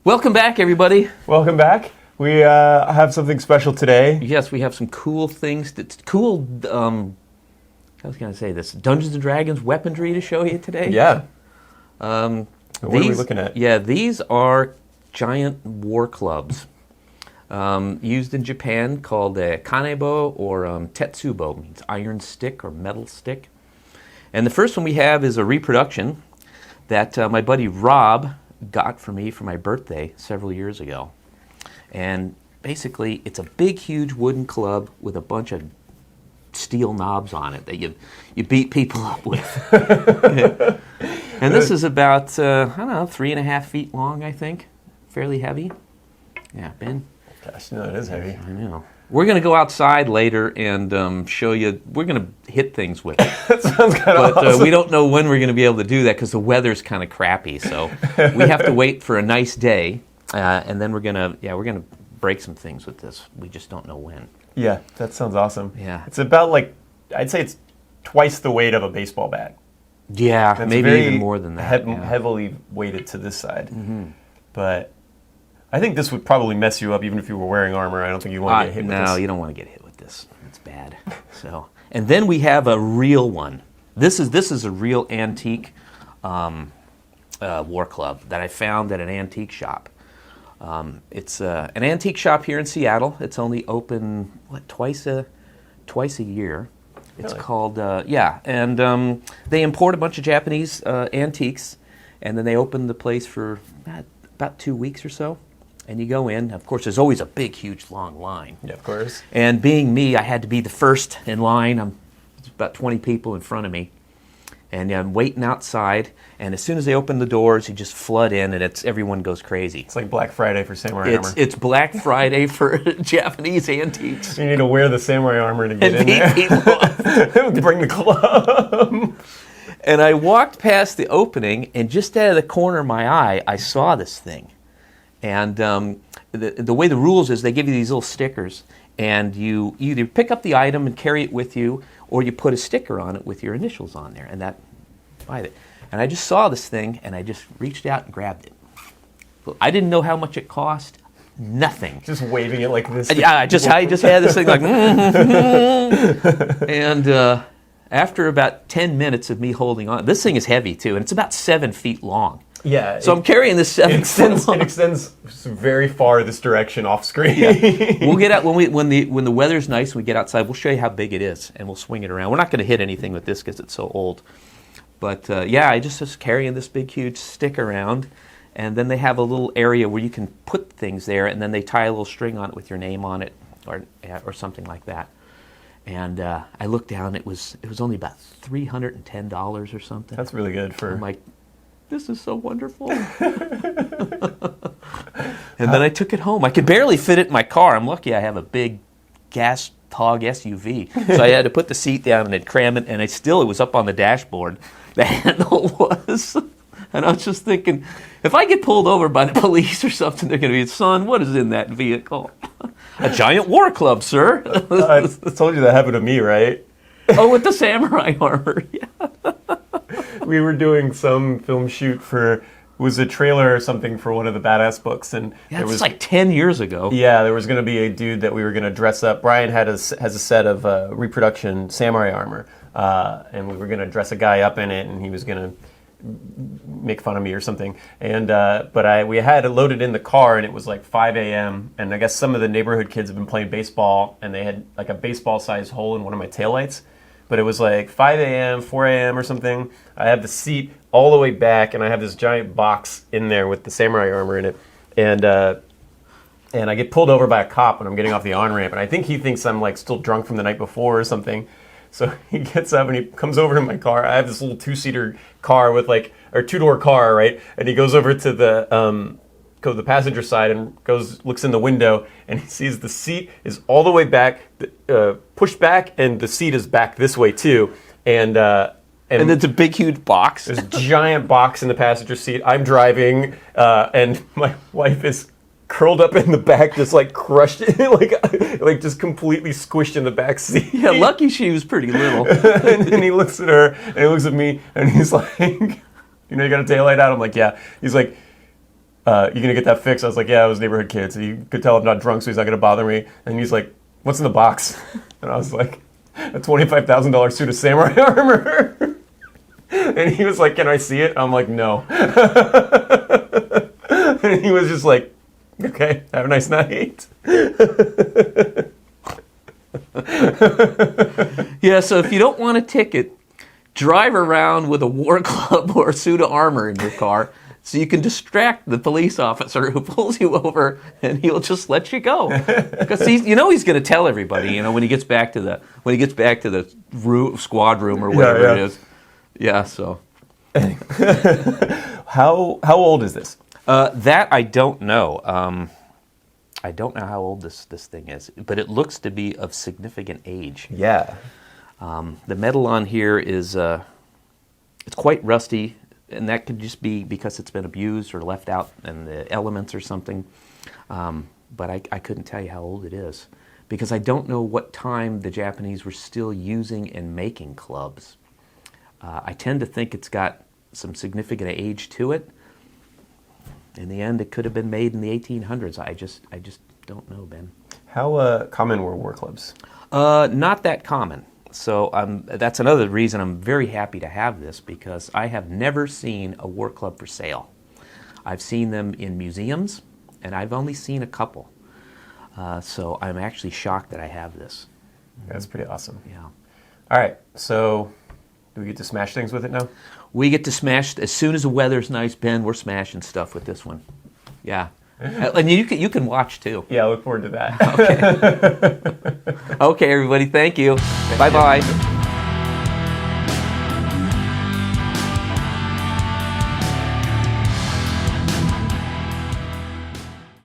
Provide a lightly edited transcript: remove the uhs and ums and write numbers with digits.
Welcome back, everybody. Welcome back. We have something special today. Yes, we have some cool things. Cool, how was I going to say this? Dungeons & Dragons weaponry to show you today. Yeah. What are we looking at? Yeah, these are giant war clubs used in Japan called kanebo or tetsubo. It means iron stick or metal stick. And the first one we have is a reproduction that my buddy Rob got for me for my birthday several years ago. And basically, it's a big, huge wooden club with a bunch of steel knobs on it that you beat people up with. And this is about, 3.5 feet long, I think. Fairly heavy. Yeah, Ben? Gosh, no, it is heavy. I know. We're going to go outside later and show you. We're going to hit things with it. That sounds kind of awesome. But we don't know when we're going to be able to do that because the weather's kind of crappy. So we have to wait for a nice day, and then we're gonna break some things with this. We just don't know when. Yeah, that sounds awesome. Yeah. It's about I'd say it's twice the weight of a baseball bat. Yeah, That's maybe very even more than that. Heavily weighted to this side. Mm-hmm. But I think this would probably mess you up even if you were wearing armor. I don't think you want to get hit with this. No, you don't want to get hit with this. It's bad. So, and then we have a real one. This is a real antique war club that I found at an antique shop. It's an antique shop here in Seattle. It's only open twice a year. It's Really? called and they import a bunch of Japanese antiques, and then they open the place for about 2 weeks or so. And you go in. Of course, there's always a big, huge, long line. Yeah, of course. And being me, I had to be the first in line. There's about 20 people in front of me. And I'm waiting outside. And as soon as they open the doors, you just flood in, and everyone goes crazy. It's like Black Friday for samurai armor. It's Black Friday for Japanese antiques. You need to wear the samurai armor to get And in there. beat people up. Bring the club. And I walked past the opening, and just out of the corner of my eye, I saw this thing. And the way the rules is they give you these little stickers, and you either pick up the item and carry it with you, or you put a sticker on it with your initials on there, and that buy it. And I just saw this thing, and I just reached out and grabbed it. I didn't know how much it cost. Nothing. Just waving it like this. Yeah, I just had this thing like, and after about 10 minutes of me holding on, this thing is heavy too, and it's about 7 feet long. Yeah. So I'm carrying this 7 foot long. It extends very far this direction off screen. Yeah. We'll get out when the weather's nice and we get outside. We'll show you how big it is, and we'll swing it around. We're not going to hit anything with this because it's so old. But I just was carrying this big, huge stick around, and then they have a little area where you can put things there, and then they tie a little string on it with your name on it, or something like that. And I looked down. It was only about $310 or something. That's really good for. I'm like, this is so wonderful. And then I took it home. I could barely fit it in my car. I'm lucky I have a big gas hog SUV. So I had to put the seat down and then cram it, and it was up on the dashboard. The handle was. And I was just thinking, if I get pulled over by the police or something, they're going to be, son, what is in that vehicle? A giant war club, sir. I told you that happened to me, right? Oh, with the samurai armor. Yeah. We were doing some film shoot was a trailer or something for one of the Badass books, and It was like 10 years ago. Yeah, there was going to be a dude that we were going to dress up. Brian has a set of reproduction samurai armor, and we were going to dress a guy up in it, and he was going to make fun of me or something. And but we had it loaded in the car, and it was like 5 a.m. And I guess some of the neighborhood kids have been playing baseball, and they had like a baseball-sized hole in one of my taillights. But it was like 5 a.m., 4 a.m. or something. I have the seat all the way back, and I have this giant box in there with the samurai armor in it. And I get pulled over by a cop when I'm getting off the on-ramp, and I think he thinks I'm like still drunk from the night before or something. So he gets up and he comes over to my car. I have this little two-seater car or two-door car, right? And he goes over to the passenger side and looks in the window, and he sees the seat is all the way back, pushed back, and the seat is back this way too. And it's a big, huge box. There's a giant box in the passenger seat. I'm driving, and my wife is curled up in the back, just like crushed, like just completely squished in the back seat. Yeah, lucky she was pretty little. And he looks at her, and he looks at me, and he's like, you know, you got a taillight out? I'm like, yeah. He's like, you gonna get that fixed? I was like, yeah, it was neighborhood kids. You could tell I'm not drunk, so he's not gonna bother me. And he's like, what's in the box? And I was like, a $25,000 suit of samurai armor. And he was like, can I see it? I'm like, no. And he was just like, okay, have a nice night. Yeah, so if you don't want a ticket, drive around with a war club or a suit of armor in your car so you can distract the police officer who pulls you over, and he'll just let you go. Because he's going to tell everybody, when he gets back to the squad room or whatever it is. Yeah, so. How old is this? That I don't know. I don't know how old this thing is, but it looks to be of significant age. Yeah. The metal on here is it's quite rusty, and that could just be because it's been abused or left out in the elements or something. But I couldn't tell you how old it is because I don't know what time the Japanese were still using and making clubs. I tend to think it's got some significant age to it. In the end, it could have been made in the 1800s. I just don't know, Ben. How common were war clubs? Not that common. So that's another reason I'm very happy to have this, because I have never seen a war club for sale. I've seen them in museums, and I've only seen a couple. So I'm actually shocked that I have this. That's pretty awesome. Yeah. All right, so do we get to smash things with it now? We get to smash, as soon as the weather's nice, Ben, we're smashing stuff with this one. Yeah. And you can watch too. Yeah, I look forward to that. Okay, everybody, thank you. Bye-bye.